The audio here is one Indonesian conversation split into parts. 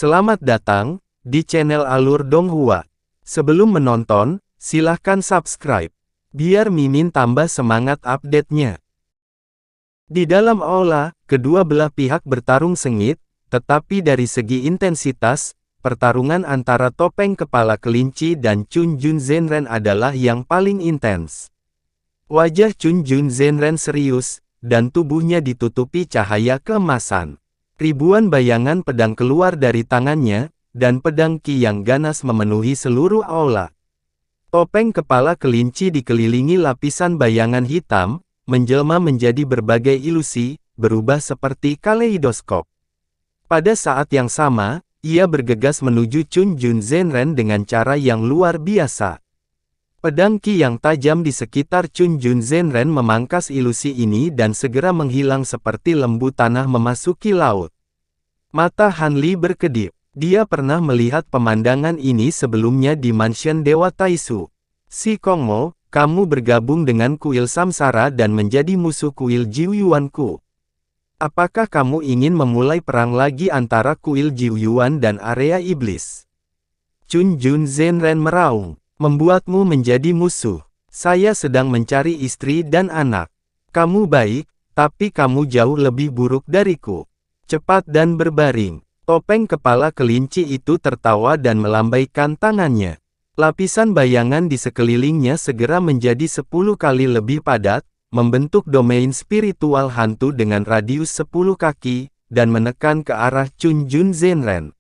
Selamat datang di channel Alur Donghua. Sebelum menonton, silahkan subscribe, biar Mimin tambah semangat update-nya. Di dalam aula, kedua belah pihak bertarung sengit, tetapi dari segi intensitas, pertarungan antara Topeng Kepala Kelinci dan Chun Jun Zhenren adalah yang paling intens. Wajah Chun Jun Zhenren serius, dan tubuhnya ditutupi cahaya keemasan. Ribuan bayangan pedang keluar dari tangannya, dan pedang Qi yang ganas memenuhi seluruh aula. Topeng Kepala Kelinci dikelilingi lapisan bayangan hitam, menjelma menjadi berbagai ilusi, berubah seperti kaleidoskop. Pada saat yang sama, ia bergegas menuju Chun Jun Zhenren dengan cara yang luar biasa. Pedang Qi yang tajam di sekitar Chun Jun Zhenren memangkas ilusi ini dan segera menghilang seperti lembu tanah memasuki laut. Mata Han Li berkedip. Dia pernah melihat pemandangan ini sebelumnya di mansion Dewa Taisu. Si Kongmo, kamu bergabung dengan kuil Samsara dan menjadi musuh kuil Jiuyuanku. Apakah kamu ingin memulai perang lagi antara kuil Jiuyuan dan area iblis? Chun Jun Zhenren meraung. Membuatmu menjadi musuh. Saya sedang mencari istri dan anak. Kamu baik, tapi kamu jauh lebih buruk dariku. Cepat dan berbaring. Topeng Kepala Kelinci itu tertawa dan melambaikan tangannya. Lapisan bayangan di sekelilingnya segera menjadi 10 kali lebih padat, membentuk domain spiritual hantu dengan radius 10 kaki, dan menekan ke arah Chun Jun Zhenren.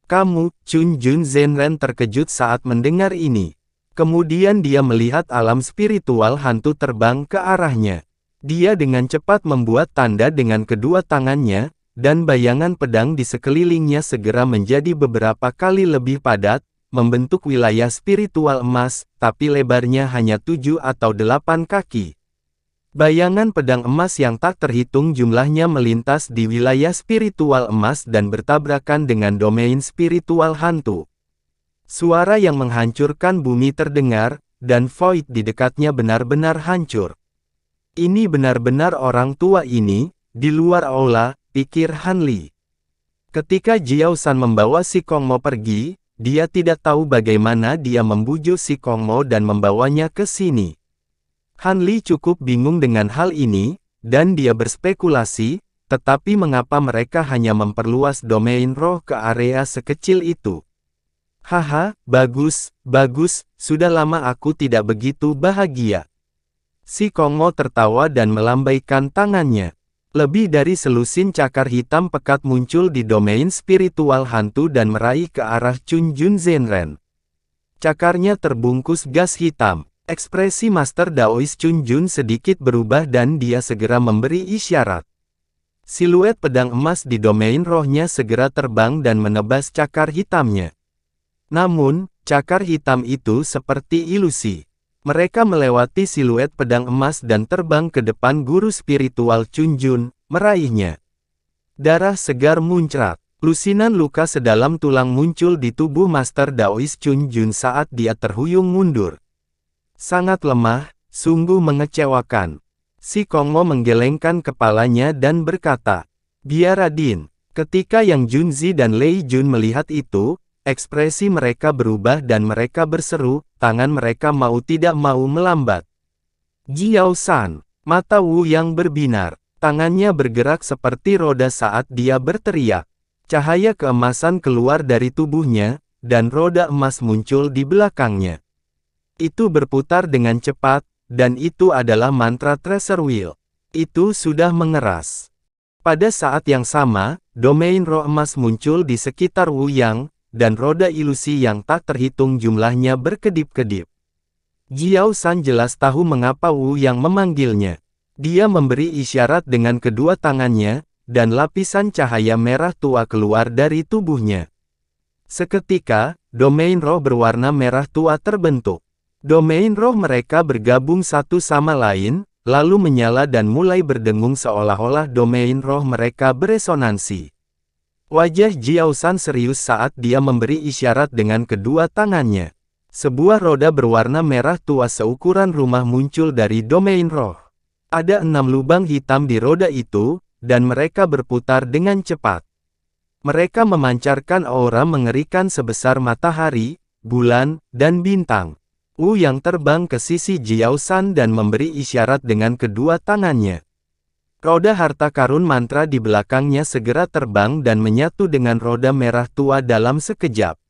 Kamu, Chun Jun Zhenren terkejut saat mendengar ini. Kemudian dia melihat alam spiritual hantu terbang ke arahnya. Dia dengan cepat membuat tanda dengan kedua tangannya, dan bayangan pedang di sekelilingnya segera menjadi beberapa kali lebih padat, membentuk wilayah spiritual emas, tapi lebarnya hanya 7 atau 8 kaki. Bayangan pedang emas yang tak terhitung jumlahnya melintas di wilayah spiritual emas dan bertabrakan dengan domain spiritual hantu. Suara yang menghancurkan bumi terdengar, dan void di dekatnya benar-benar hancur. Ini benar-benar orang tua ini, di luar aula, pikir Han Li. Ketika Jiao San membawa si Kongmo pergi, dia tidak tahu bagaimana dia membujuk si Kongmo dan membawanya ke sini. Han Li cukup bingung dengan hal ini, dan dia berspekulasi, tetapi mengapa mereka hanya memperluas domain roh ke area sekecil itu? Haha, bagus, sudah lama aku tidak begitu bahagia. Si Kongmo tertawa dan melambaikan tangannya. Lebih dari selusin cakar hitam pekat muncul di domain spiritual hantu dan meraih ke arah Chun Jun Zhenren. Cakarnya terbungkus gas hitam. Ekspresi Master Daois Chun Jun sedikit berubah dan dia segera memberi isyarat. Siluet pedang emas di domain rohnya segera terbang dan menebas cakar hitamnya. Namun, cakar hitam itu seperti ilusi. Mereka melewati siluet pedang emas dan terbang ke depan guru spiritual Chun Jun, meraihnya. Darah segar muncrat. Lusinan luka sedalam tulang muncul di tubuh Master Daois Chun Jun saat dia terhuyung mundur. Sangat lemah, sungguh mengecewakan. Si Kongmo menggelengkan kepalanya dan berkata, biar Radin. Ketika Yang Junzi dan Lei Jun melihat itu, ekspresi mereka berubah dan mereka berseru, tangan mereka mau tidak mau melambat. Jiao San, mata Wu yang berbinar, tangannya bergerak seperti roda saat dia berteriak. Cahaya keemasan keluar dari tubuhnya, dan roda emas muncul di belakangnya. Itu berputar dengan cepat, dan itu adalah mantra Treasure Wheel. Itu sudah mengeras. Pada saat yang sama, domain roh emas muncul di sekitar Wu Yang, dan roda ilusi yang tak terhitung jumlahnya berkedip-kedip. Jiao San jelas tahu mengapa Wu Yang memanggilnya. Dia memberi isyarat dengan kedua tangannya, dan lapisan cahaya merah tua keluar dari tubuhnya. Seketika, domain roh berwarna merah tua terbentuk. Domain roh mereka bergabung satu sama lain, lalu menyala dan mulai berdengung seolah-olah domain roh mereka beresonansi. Wajah Jiao San serius saat dia memberi isyarat dengan kedua tangannya. Sebuah roda berwarna merah tua seukuran rumah muncul dari domain roh. Ada 6 lubang hitam di roda itu, dan mereka berputar dengan cepat. Mereka memancarkan aura mengerikan sebesar matahari, bulan, dan bintang. Wu yang terbang ke sisi Jiao San dan memberi isyarat dengan kedua tangannya. Roda harta karun mantra di belakangnya segera terbang dan menyatu dengan roda merah tua dalam sekejap.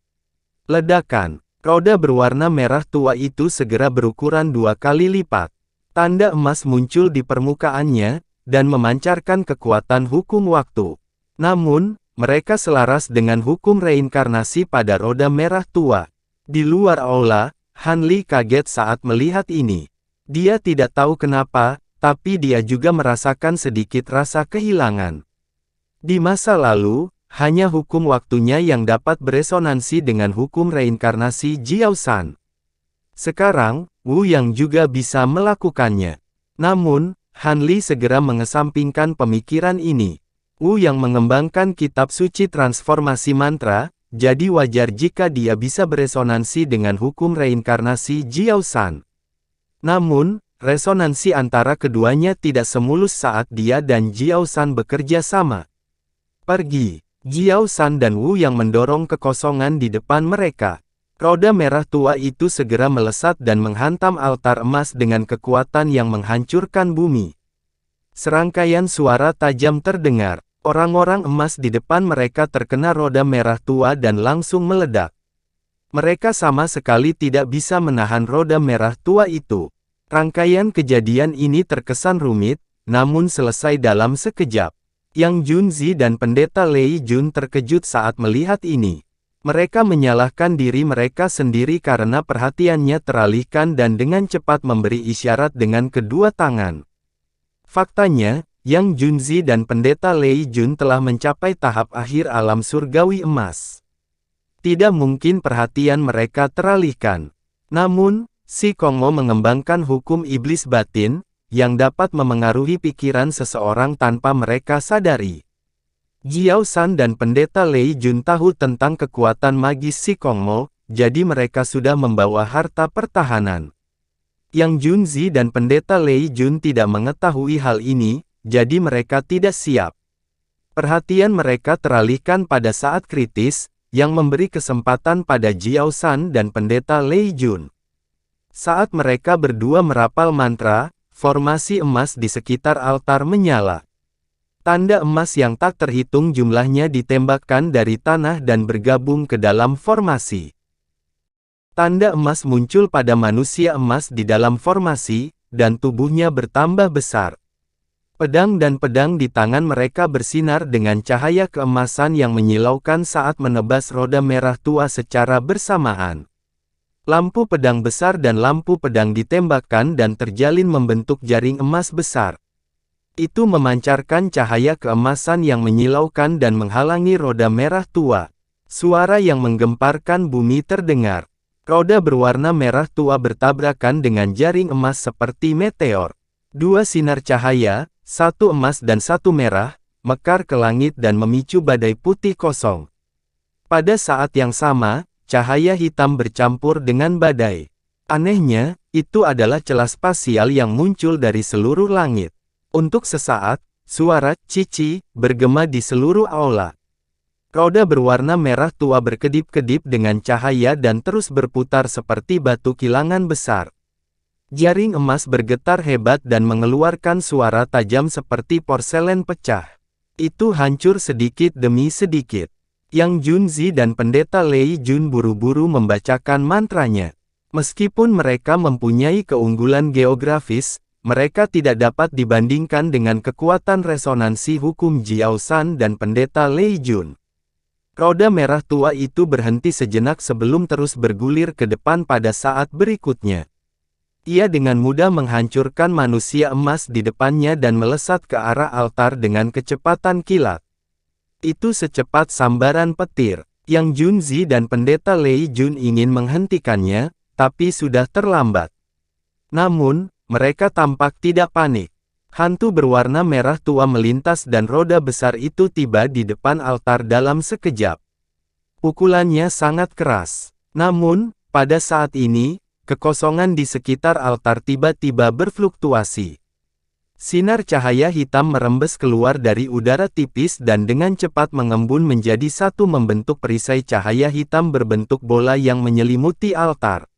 Ledakan. Roda berwarna merah tua itu segera berukuran 2 kali lipat. Tanda emas muncul di permukaannya, dan memancarkan kekuatan hukum waktu. Namun, mereka selaras dengan hukum reinkarnasi pada roda merah tua. Di luar aula, Han Li kaget saat melihat ini. Dia tidak tahu kenapa, tapi dia juga merasakan sedikit rasa kehilangan. Di masa lalu, hanya hukum waktunya yang dapat beresonansi dengan hukum reinkarnasi Jiao San. Sekarang, Wu yang juga bisa melakukannya. Namun, Han Li segera mengesampingkan pemikiran ini. Wu yang mengembangkan kitab suci transformasi mantra, jadi wajar jika dia bisa beresonansi dengan hukum reinkarnasi Jiao San. Namun, resonansi antara keduanya tidak semulus saat dia dan Jiao San bekerja sama. Pergi. Jiao San dan Wu yang mendorong kekosongan di depan mereka. Roda merah tua itu segera melesat dan menghantam altar emas dengan kekuatan yang menghancurkan bumi. Serangkaian suara tajam terdengar. Orang-orang emas di depan mereka terkena roda merah tua dan langsung meledak. Mereka sama sekali tidak bisa menahan roda merah tua itu. Rangkaian kejadian ini terkesan rumit, namun selesai dalam sekejap. Yang Junzi dan Pendeta Lei Jun terkejut saat melihat ini. Mereka menyalahkan diri mereka sendiri karena perhatiannya teralihkan dan dengan cepat memberi isyarat dengan kedua tangan. Faktanya, Yang Junzi dan Pendeta Lei Jun telah mencapai tahap akhir alam surgawi emas. Tidak mungkin perhatian mereka teralihkan. Namun, Si Kongmo mengembangkan hukum iblis batin, yang dapat memengaruhi pikiran seseorang tanpa mereka sadari. Jiao San dan Pendeta Lei Jun tahu tentang kekuatan magis Si Kongmo, jadi mereka sudah membawa harta pertahanan. Yang Junzi dan Pendeta Lei Jun tidak mengetahui hal ini, jadi mereka tidak siap. Perhatian mereka teralihkan pada saat kritis, yang memberi kesempatan pada Jiao San dan Pendeta Lei Jun. Saat mereka berdua merapal mantra, formasi emas di sekitar altar menyala. Tanda emas yang tak terhitung jumlahnya ditembakkan dari tanah dan bergabung ke dalam formasi. Tanda emas muncul pada manusia emas di dalam formasi, dan tubuhnya bertambah besar. Pedang dan pedang di tangan mereka bersinar dengan cahaya keemasan yang menyilaukan saat menebas roda merah tua secara bersamaan. Lampu pedang besar dan lampu pedang ditembakkan dan terjalin membentuk jaring emas besar. Itu memancarkan cahaya keemasan yang menyilaukan dan menghalangi roda merah tua. Suara yang menggemparkan bumi terdengar. Roda berwarna merah tua bertabrakan dengan jaring emas seperti meteor. Dua sinar cahaya, satu emas dan satu merah, mekar ke langit dan memicu badai putih kosong. Pada saat yang sama, cahaya hitam bercampur dengan badai. Anehnya, itu adalah celah spasial yang muncul dari seluruh langit. Untuk sesaat, suara "cici" bergema di seluruh aula. Roda berwarna merah tua berkedip-kedip dengan cahaya dan terus berputar seperti batu kilangan besar. Jaring emas bergetar hebat dan mengeluarkan suara tajam seperti porselen pecah. Itu hancur sedikit demi sedikit. Yang Junzi dan Pendeta Lei Jun buru-buru membacakan mantranya. Meskipun mereka mempunyai keunggulan geografis, mereka tidak dapat dibandingkan dengan kekuatan resonansi hukum Jiao San dan Pendeta Lei Jun. Roda merah tua itu berhenti sejenak sebelum terus bergulir ke depan pada saat berikutnya. Ia dengan mudah menghancurkan manusia emas di depannya dan melesat ke arah altar dengan kecepatan kilat. Itu secepat sambaran petir. Yang Junzi dan Pendeta Lei Jun ingin menghentikannya, tapi sudah terlambat. Namun, mereka tampak tidak panik. Hantu berwarna merah tua melintas dan roda besar itu tiba di depan altar dalam sekejap. Pukulannya sangat keras. Namun, pada saat ini, kekosongan di sekitar altar tiba-tiba berfluktuasi. Sinar cahaya hitam merembes keluar dari udara tipis dan dengan cepat mengembun menjadi satu membentuk perisai cahaya hitam berbentuk bola yang menyelimuti altar.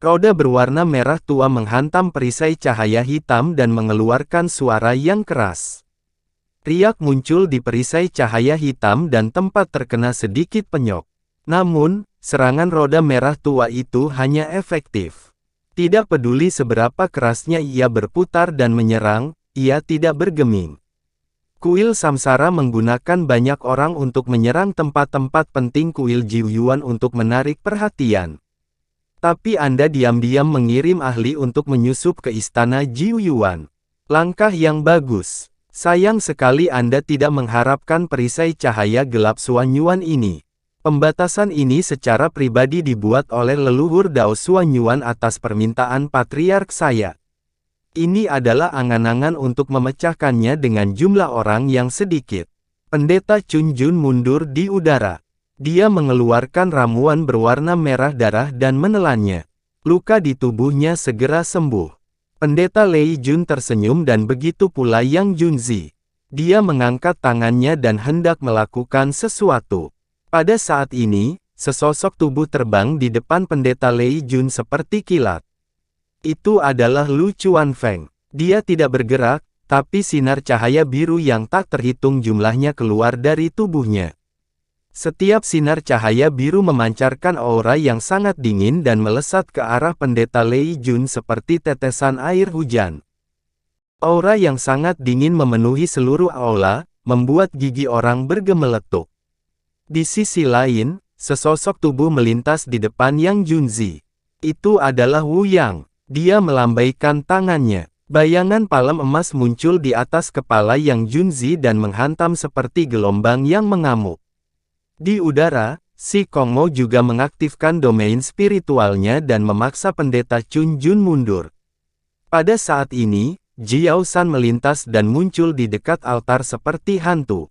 Roda berwarna merah tua menghantam perisai cahaya hitam dan mengeluarkan suara yang keras. Riak muncul di perisai cahaya hitam dan tempat terkena sedikit penyok. Namun, serangan roda merah tua itu hanya efektif. Tidak peduli seberapa kerasnya ia berputar dan menyerang, ia tidak bergeming. Kuil Samsara menggunakan banyak orang untuk menyerang tempat-tempat penting kuil Jiuyuan untuk menarik perhatian. Tapi Anda diam-diam mengirim ahli untuk menyusup ke istana Jiuyuan. Langkah yang bagus. Sayang sekali Anda tidak mengharapkan perisai cahaya gelap Suanyuan ini. Pembatasan ini secara pribadi dibuat oleh leluhur Dao Suanyuan atas permintaan patriark saya. Ini adalah angan-angan untuk memecahkannya dengan jumlah orang yang sedikit. Pendeta Chun Jun mundur di udara. Dia mengeluarkan ramuan berwarna merah darah dan menelannya. Luka di tubuhnya segera sembuh. Pendeta Lei Jun tersenyum dan begitu pula Yang Junzi. Dia mengangkat tangannya dan hendak melakukan sesuatu. Pada saat ini, sesosok tubuh terbang di depan pendeta Lei Jun seperti kilat. Itu adalah Lu Chuanfeng. Dia tidak bergerak, tapi sinar cahaya biru yang tak terhitung jumlahnya keluar dari tubuhnya. Setiap sinar cahaya biru memancarkan aura yang sangat dingin dan melesat ke arah pendeta Lei Jun seperti tetesan air hujan. Aura yang sangat dingin memenuhi seluruh aula, membuat gigi orang bergemeletuk. Di sisi lain, sesosok tubuh melintas di depan Yang Junzi. Itu adalah Wu Yang. Dia melambaikan tangannya. Bayangan palem emas muncul di atas kepala Yang Junzi dan menghantam seperti gelombang yang mengamuk. Di udara, si Kongmo juga mengaktifkan domain spiritualnya dan memaksa pendeta Chun Jun mundur. Pada saat ini, Jiao San melintas dan muncul di dekat altar seperti hantu.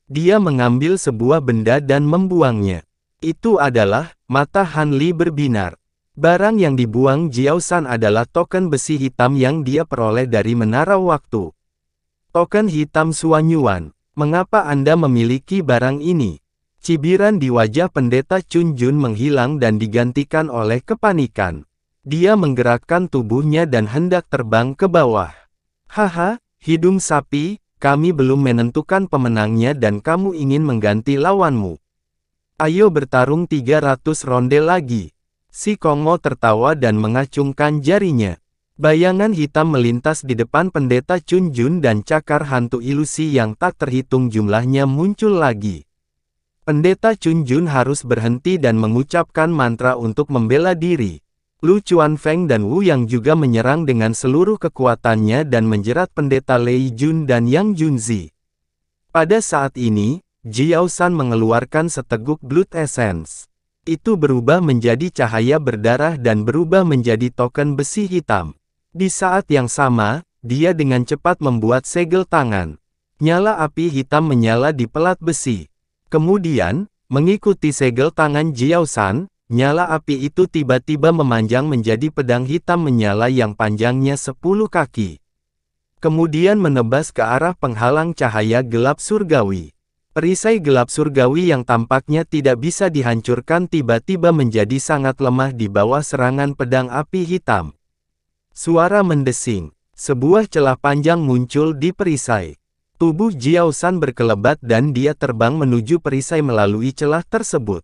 Dia mengambil sebuah benda dan membuangnya. Itu adalah mata Han Li berbinar. Barang yang dibuang Jiao San adalah token besi hitam yang dia peroleh dari Menara Waktu. Token hitam Suanyuan. Mengapa Anda memiliki barang ini? Cibiran di wajah pendeta Chun Jun menghilang dan digantikan oleh kepanikan. Dia menggerakkan tubuhnya dan hendak terbang ke bawah. Haha, hidung sapi. Kami belum menentukan pemenangnya dan kamu ingin mengganti lawanmu. Ayo bertarung 300 ronde lagi. Si Kongmo tertawa dan mengacungkan jarinya. Bayangan hitam melintas di depan pendeta Chun Jun dan cakar hantu ilusi yang tak terhitung jumlahnya muncul lagi. Pendeta Chun Jun harus berhenti dan mengucapkan mantra untuk membela diri. Lu Chuanfeng dan Wu Yang juga menyerang dengan seluruh kekuatannya dan menjerat pendeta Lei Jun dan Yang Junzi. Pada saat ini, Jiao San mengeluarkan seteguk Blood Essence. Itu berubah menjadi cahaya berdarah dan berubah menjadi token besi hitam. Di saat yang sama, dia dengan cepat membuat segel tangan. Nyala api hitam menyala di pelat besi. Kemudian, mengikuti segel tangan Jiao San, nyala api itu tiba-tiba memanjang menjadi pedang hitam menyala yang panjangnya 10 kaki. Kemudian menebas ke arah penghalang cahaya gelap surgawi. Perisai gelap surgawi yang tampaknya tidak bisa dihancurkan tiba-tiba menjadi sangat lemah di bawah serangan pedang api hitam. Suara mendesing. Sebuah celah panjang muncul di perisai. Tubuh Jiao San berkelebat dan dia terbang menuju perisai melalui celah tersebut.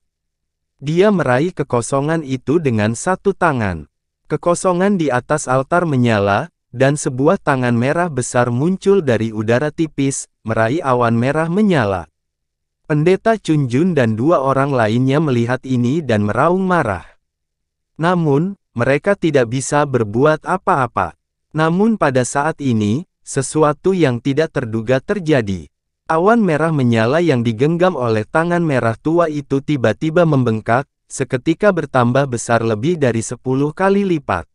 Dia meraih kekosongan itu dengan satu tangan. Kekosongan di atas altar menyala, dan sebuah tangan merah besar muncul dari udara tipis, meraih awan merah menyala. Pendeta Chun Jun dan dua orang lainnya melihat ini dan meraung marah. Namun, mereka tidak bisa berbuat apa-apa. Namun pada saat ini, sesuatu yang tidak terduga terjadi. Awan merah menyala yang digenggam oleh tangan merah tua itu tiba-tiba membengkak, seketika bertambah besar lebih dari 10 kali lipat.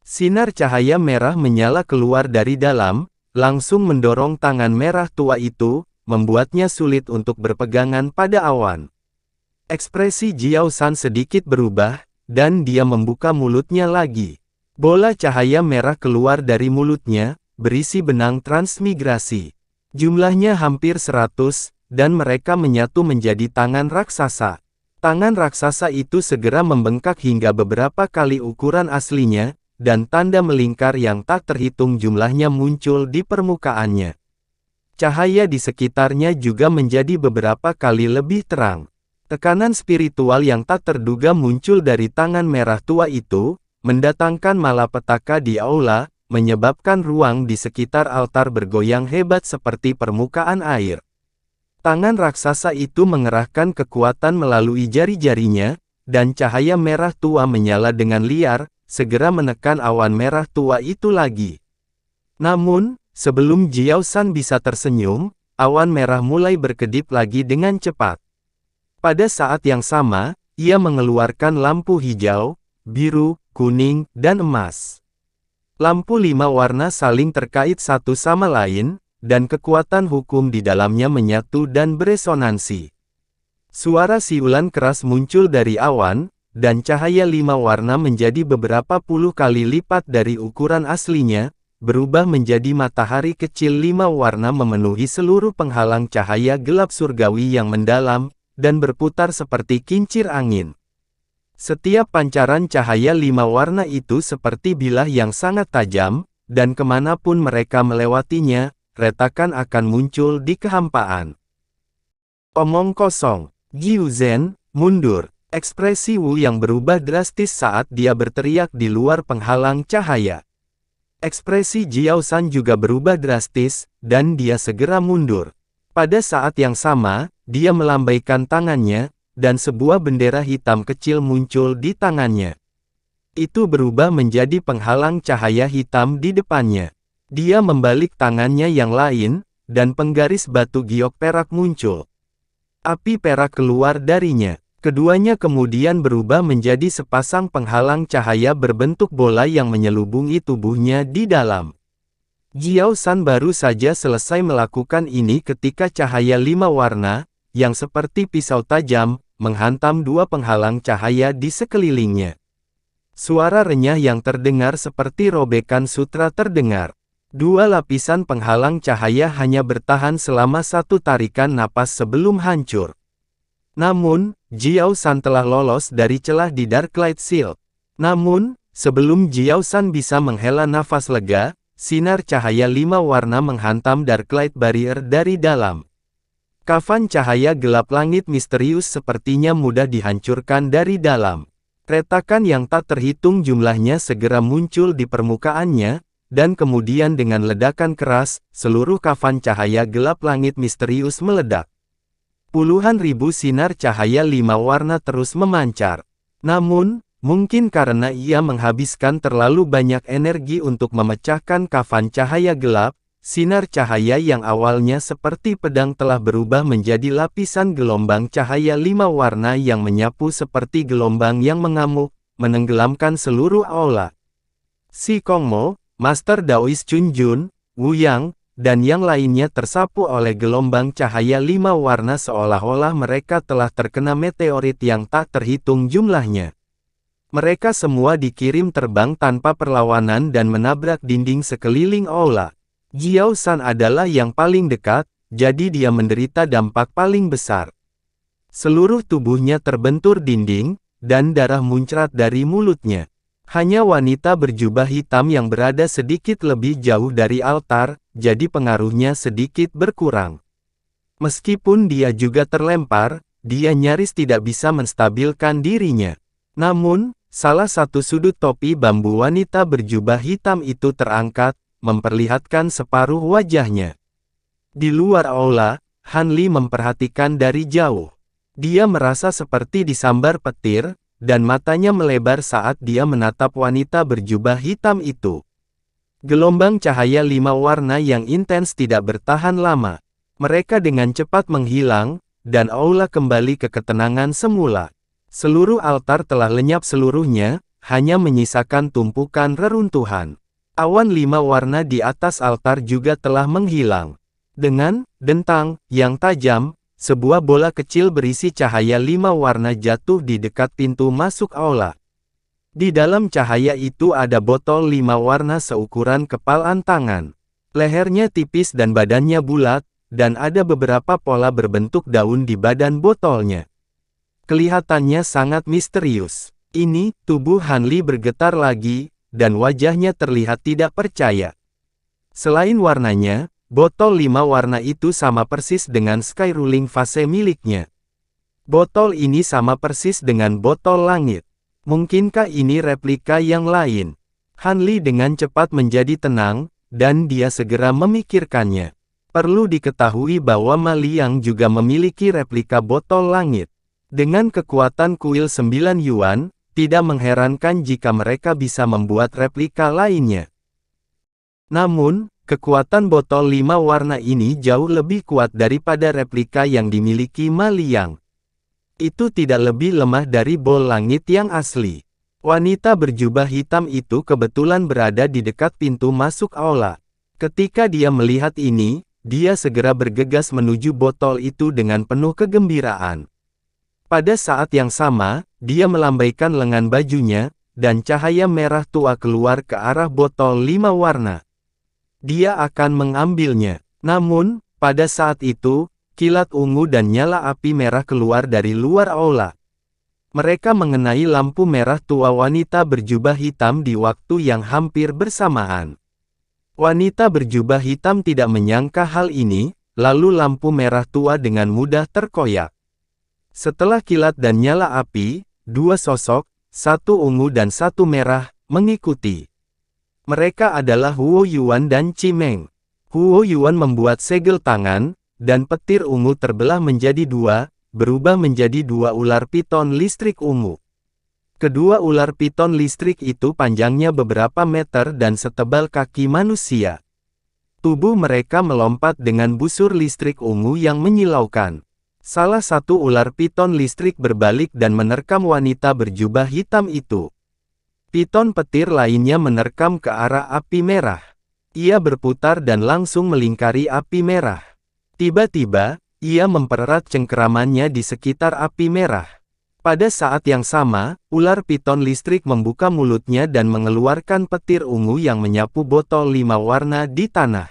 Sinar cahaya merah menyala keluar dari dalam, langsung mendorong tangan merah tua itu, membuatnya sulit untuk berpegangan pada awan. Ekspresi Jiao San sedikit berubah, dan dia membuka mulutnya lagi. Bola cahaya merah keluar dari mulutnya, berisi benang transmigrasi. Jumlahnya hampir 100, dan mereka menyatu menjadi tangan raksasa. Tangan raksasa itu segera membengkak hingga beberapa kali ukuran aslinya, dan tanda melingkar yang tak terhitung jumlahnya muncul di permukaannya. Cahaya di sekitarnya juga menjadi beberapa kali lebih terang. Tekanan spiritual yang tak terduga muncul dari tangan merah tua itu, mendatangkan malapetaka di aula, menyebabkan ruang di sekitar altar bergoyang hebat seperti permukaan air. Tangan raksasa itu mengerahkan kekuatan melalui jari-jarinya, dan cahaya merah tua menyala dengan liar, segera menekan awan merah tua itu lagi. Namun, sebelum Jiao San bisa tersenyum, awan merah mulai berkedip lagi dengan cepat. Pada saat yang sama, ia mengeluarkan lampu hijau, biru, kuning, dan emas. Lampu 5 warna saling terkait satu sama lain, dan kekuatan hukum di dalamnya menyatu dan beresonansi. Suara siulan keras muncul dari awan, dan cahaya 5 warna menjadi beberapa puluh kali lipat dari ukuran aslinya, berubah menjadi matahari kecil 5 warna memenuhi seluruh penghalang cahaya gelap surgawi yang mendalam, dan berputar seperti kincir angin. Setiap pancaran cahaya 5 warna itu seperti bilah yang sangat tajam, dan kemanapun mereka melewatinya, retakan akan muncul di kehampaan. Omong kosong. Giu Zhen mundur. Ekspresi Wu yang berubah drastis saat dia berteriak di luar penghalang cahaya. Ekspresi Jiao San juga berubah drastis, dan dia segera mundur. Pada saat yang sama, dia melambaikan tangannya, dan sebuah bendera hitam kecil muncul di tangannya. Itu berubah menjadi penghalang cahaya hitam di depannya. Dia membalik tangannya yang lain, dan penggaris batu giok perak muncul. Api perak keluar darinya. Keduanya kemudian berubah menjadi sepasang penghalang cahaya berbentuk bola yang menyelubungi tubuhnya di dalam. Jiao San baru saja selesai melakukan ini ketika cahaya 5 warna, yang seperti pisau tajam, menghantam 2 penghalang cahaya di sekelilingnya. Suara renyah yang terdengar seperti robekan sutra terdengar. 2 lapisan penghalang cahaya hanya bertahan selama 1 tarikan napas sebelum hancur. Namun, Jiao San telah lolos dari celah di Darklight Shield. Namun, sebelum Jiao San bisa menghela nafas lega, sinar cahaya 5 warna menghantam Darklight Barrier dari dalam. Kafan cahaya gelap langit misterius sepertinya mudah dihancurkan dari dalam. Retakan yang tak terhitung jumlahnya segera muncul di permukaannya, dan kemudian dengan ledakan keras, seluruh kafan cahaya gelap langit misterius meledak. Puluhan ribu sinar cahaya 5 warna terus memancar. Namun, mungkin karena ia menghabiskan terlalu banyak energi untuk memecahkan kafan cahaya gelap, sinar cahaya yang awalnya seperti pedang telah berubah menjadi lapisan gelombang cahaya 5 warna yang menyapu seperti gelombang yang mengamuk, menenggelamkan seluruh aula. Si Kongmo, Master Daoist Chun Jun, Wu Yang, dan yang lainnya tersapu oleh gelombang cahaya 5 warna seolah-olah mereka telah terkena meteorit yang tak terhitung jumlahnya. Mereka semua dikirim terbang tanpa perlawanan dan menabrak dinding sekeliling aula. Jiao San adalah yang paling dekat, jadi dia menderita dampak paling besar. Seluruh tubuhnya terbentur dinding, dan darah muncrat dari mulutnya. Hanya wanita berjubah hitam yang berada sedikit lebih jauh dari altar, jadi pengaruhnya sedikit berkurang. Meskipun dia juga terlempar, dia nyaris tidak bisa menstabilkan dirinya. Namun, salah satu sudut topi bambu wanita berjubah hitam itu terangkat, memperlihatkan separuh wajahnya. Di luar aula, Han Li memperhatikan dari jauh. Dia merasa seperti disambar petir, dan matanya melebar saat dia menatap wanita berjubah hitam itu. Gelombang cahaya 5 warna yang intens tidak bertahan lama. Mereka dengan cepat menghilang, dan aula kembali ke ketenangan semula. Seluruh altar telah lenyap seluruhnya, hanya menyisakan tumpukan reruntuhan. Awan 5 warna di atas altar juga telah menghilang. Dengan dentang yang tajam, sebuah bola kecil berisi cahaya 5 warna jatuh di dekat pintu masuk aula. Di dalam cahaya itu ada botol 5 warna seukuran kepalan tangan. Lehernya tipis dan badannya bulat, dan ada beberapa pola berbentuk daun di badan botolnya. Kelihatannya sangat misterius. Ini, tubuh Han Li bergetar lagi, dan wajahnya terlihat tidak percaya. Selain warnanya, botol 5 warna itu sama persis dengan Sky Ruling Vase miliknya. Botol ini sama persis dengan botol langit. Mungkinkah ini replika yang lain? Han Li dengan cepat menjadi tenang, dan dia segera memikirkannya. Perlu diketahui bahwa Ma Liang juga memiliki replika botol langit. Dengan kekuatan kuil 9 Yuan, tidak mengherankan jika mereka bisa membuat replika lainnya. Namun, kekuatan botol 5 warna ini jauh lebih kuat daripada replika yang dimiliki Ma Liang. Itu tidak lebih lemah dari bol langit yang asli. Wanita berjubah hitam itu kebetulan berada di dekat pintu masuk aula. Ketika dia melihat ini, dia segera bergegas menuju botol itu dengan penuh kegembiraan. Pada saat yang sama, dia melambaikan lengan bajunya, dan cahaya merah tua keluar ke arah botol 5 warna. Dia akan mengambilnya. Namun, pada saat itu, kilat ungu dan nyala api merah keluar dari luar aula. Mereka mengenai lampu merah tua wanita berjubah hitam di waktu yang hampir bersamaan. Wanita berjubah hitam tidak menyangka hal ini, lalu lampu merah tua dengan mudah terkoyak. Setelah kilat dan nyala api, dua sosok, satu ungu dan satu merah, mengikuti. Mereka adalah Huo Yuan dan Chimeng. Huo Yuan membuat segel tangan, dan petir ungu terbelah menjadi dua, berubah menjadi dua ular piton listrik ungu. Kedua ular piton listrik itu panjangnya beberapa meter dan setebal kaki manusia. Tubuh mereka melompat dengan busur listrik ungu yang menyilaukan. Salah satu ular piton listrik berbalik dan menerkam wanita berjubah hitam itu. Piton petir lainnya menerkam ke arah api merah. Ia berputar dan langsung melingkari api merah. Tiba-tiba, ia mempererat cengkeramannya di sekitar api merah. Pada saat yang sama, ular piton listrik membuka mulutnya dan mengeluarkan petir ungu yang menyapu botol 5 warna di tanah.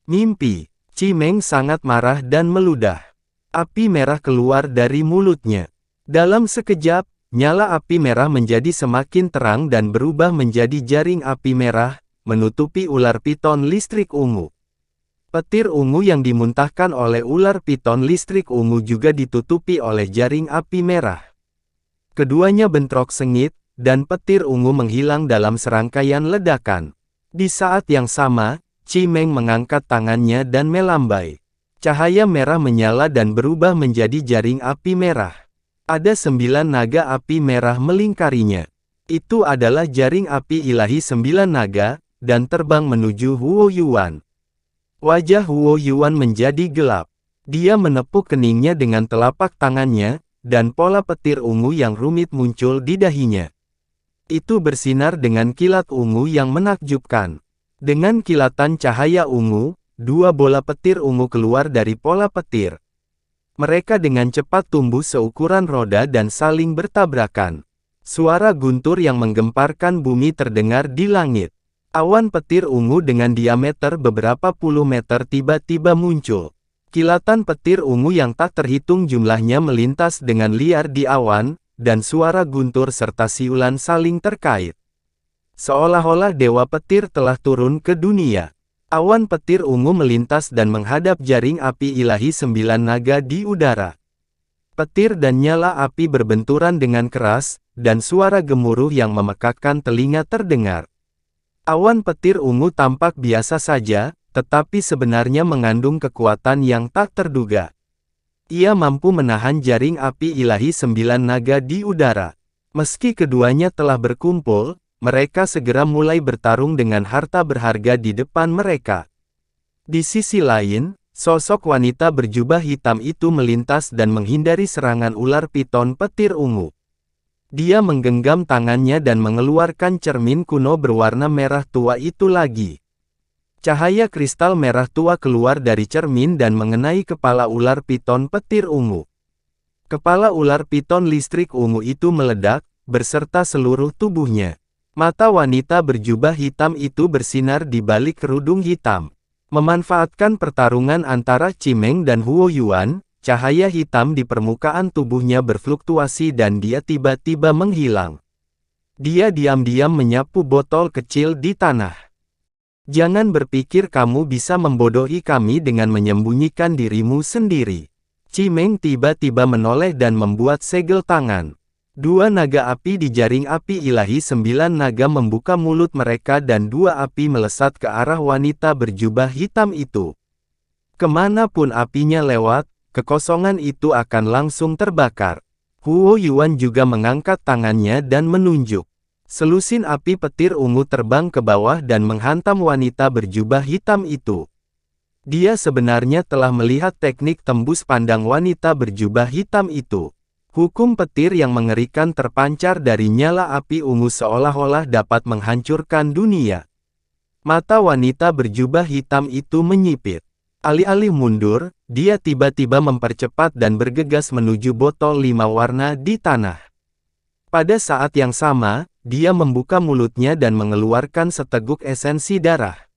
Mimpi. Chimeng sangat marah dan meludah. Api merah keluar dari mulutnya. Dalam sekejap, nyala api merah menjadi semakin terang dan berubah menjadi jaring api merah, menutupi ular piton listrik ungu. Petir ungu yang dimuntahkan oleh ular piton listrik ungu juga ditutupi oleh jaring api merah. Keduanya bentrok sengit, dan petir ungu menghilang dalam serangkaian ledakan. Di saat yang sama, Chimeng mengangkat tangannya dan melambai. Cahaya merah menyala dan berubah menjadi jaring api merah. Ada 9 naga api merah melingkarinya. Itu adalah jaring api ilahi 9 naga, dan terbang menuju Huo Yuan. Wajah Huo Yuan menjadi gelap. Dia menepuk keningnya dengan telapak tangannya, dan pola petir ungu yang rumit muncul di dahinya. Itu bersinar dengan kilat ungu yang menakjubkan. Dengan kilatan cahaya ungu, dua bola petir ungu keluar dari pola petir. Mereka dengan cepat tumbuh seukuran roda dan saling bertabrakan. Suara guntur yang menggemparkan bumi terdengar di langit. Awan petir ungu dengan diameter beberapa puluh meter tiba-tiba muncul. Kilatan petir ungu yang tak terhitung jumlahnya melintas dengan liar di awan, dan suara guntur serta siulan saling terkait. Seolah-olah dewa petir telah turun ke dunia. Awan petir ungu melintas dan menghadap jaring api ilahi 9 naga di udara. Petir dan nyala api berbenturan dengan keras, dan suara gemuruh yang memekakkan telinga terdengar. Awan petir ungu tampak biasa saja, tetapi sebenarnya mengandung kekuatan yang tak terduga. Ia mampu menahan jaring api ilahi 9 naga di udara. Meski keduanya telah berkumpul, mereka segera mulai bertarung dengan harta berharga di depan mereka. Di sisi lain, sosok wanita berjubah hitam itu melintas dan menghindari serangan ular piton petir ungu. Dia menggenggam tangannya dan mengeluarkan cermin kuno berwarna merah tua itu lagi. Cahaya kristal merah tua keluar dari cermin dan mengenai kepala ular piton petir ungu. Kepala ular piton listrik ungu itu meledak, berserta seluruh tubuhnya. Mata wanita berjubah hitam itu bersinar di balik kerudung hitam. Memanfaatkan pertarungan antara Chimeng dan Huo Yuan, cahaya hitam di permukaan tubuhnya berfluktuasi dan dia tiba-tiba menghilang. Dia diam-diam menyapu botol kecil di tanah. Jangan berpikir kamu bisa membodohi kami dengan menyembunyikan dirimu sendiri. Chimeng tiba-tiba menoleh dan membuat segel tangan. 2 naga api di jaring api ilahi 9 naga membuka mulut mereka dan 2 api melesat ke arah wanita berjubah hitam itu. Kemanapun apinya lewat, kekosongan itu akan langsung terbakar. Huo Yuan juga mengangkat tangannya dan menunjuk. Selusin api petir ungu terbang ke bawah dan menghantam wanita berjubah hitam itu. Dia sebenarnya telah melihat teknik tembus pandang wanita berjubah hitam itu. Hukum petir yang mengerikan terpancar dari nyala api ungu seolah-olah dapat menghancurkan dunia. Mata wanita berjubah hitam itu menyipit. Alih-alih mundur, dia tiba-tiba mempercepat dan bergegas menuju botol 5 warna di tanah. Pada saat yang sama, dia membuka mulutnya dan mengeluarkan seteguk esensi darah.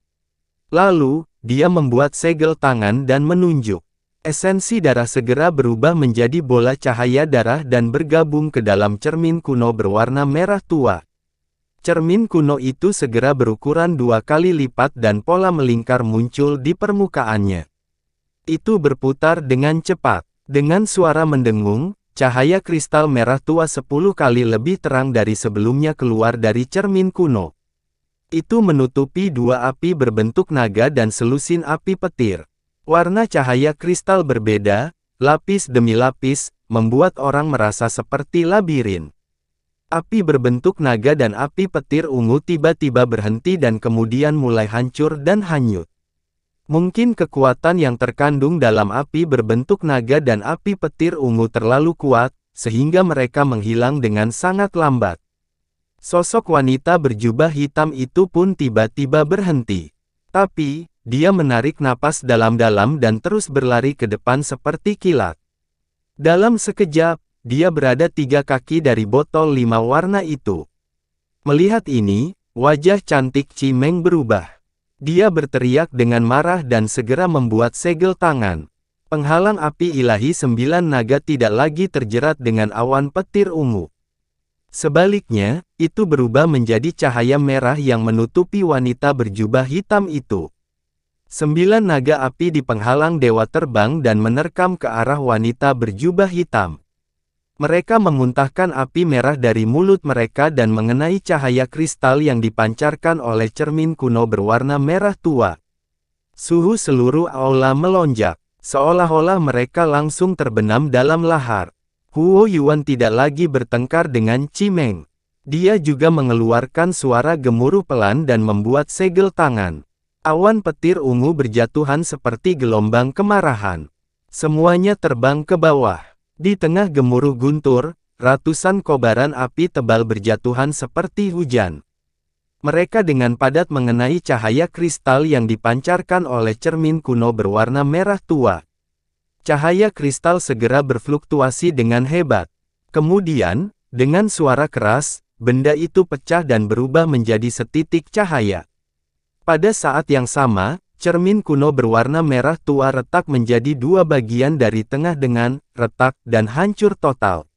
Lalu, dia membuat segel tangan dan menunjuk. Esensi darah segera berubah menjadi bola cahaya darah dan bergabung ke dalam cermin kuno berwarna merah tua. Cermin kuno itu segera berukuran 2 kali lipat dan pola melingkar muncul di permukaannya. Itu berputar dengan cepat. Dengan suara mendengung, cahaya kristal merah tua 10 kali lebih terang dari sebelumnya keluar dari cermin kuno. Itu menutupi 2 api berbentuk naga dan selusin api petir. Warna cahaya kristal berbeda, lapis demi lapis, membuat orang merasa seperti labirin. Api berbentuk naga dan api petir ungu tiba-tiba berhenti dan kemudian mulai hancur dan hanyut. Mungkin kekuatan yang terkandung dalam api berbentuk naga dan api petir ungu terlalu kuat, sehingga mereka menghilang dengan sangat lambat. Sosok wanita berjubah hitam itu pun tiba-tiba berhenti. Tapi, dia menarik napas dalam-dalam dan terus berlari ke depan seperti kilat. Dalam sekejap, dia berada 3 kaki dari botol 5 warna itu. Melihat ini, wajah cantik Chimeng berubah. Dia berteriak dengan marah dan segera membuat segel tangan. Penghalang api ilahi 9 naga tidak lagi terjerat dengan awan petir ungu. Sebaliknya, itu berubah menjadi cahaya merah yang menutupi wanita berjubah hitam itu. 9 naga api di penghalang dewa terbang dan menerkam ke arah wanita berjubah hitam. Mereka memuntahkan api merah dari mulut mereka dan mengenai cahaya kristal yang dipancarkan oleh cermin kuno berwarna merah tua. Suhu seluruh aula melonjak, seolah-olah mereka langsung terbenam dalam lahar. Huo Yuan tidak lagi bertengkar dengan Chimeng. Dia juga mengeluarkan suara gemuruh pelan dan membuat segel tangan. Awan petir ungu berjatuhan seperti gelombang kemarahan. Semuanya terbang ke bawah. Di tengah gemuruh guntur, ratusan kobaran api tebal berjatuhan seperti hujan. Mereka dengan padat mengenai cahaya kristal yang dipancarkan oleh cermin kuno berwarna merah tua. Cahaya kristal segera berfluktuasi dengan hebat. Kemudian, dengan suara keras, benda itu pecah dan berubah menjadi setitik cahaya. Pada saat yang sama, cermin kuno berwarna merah tua retak menjadi 2 bagian dari tengah dengan retak dan hancur total.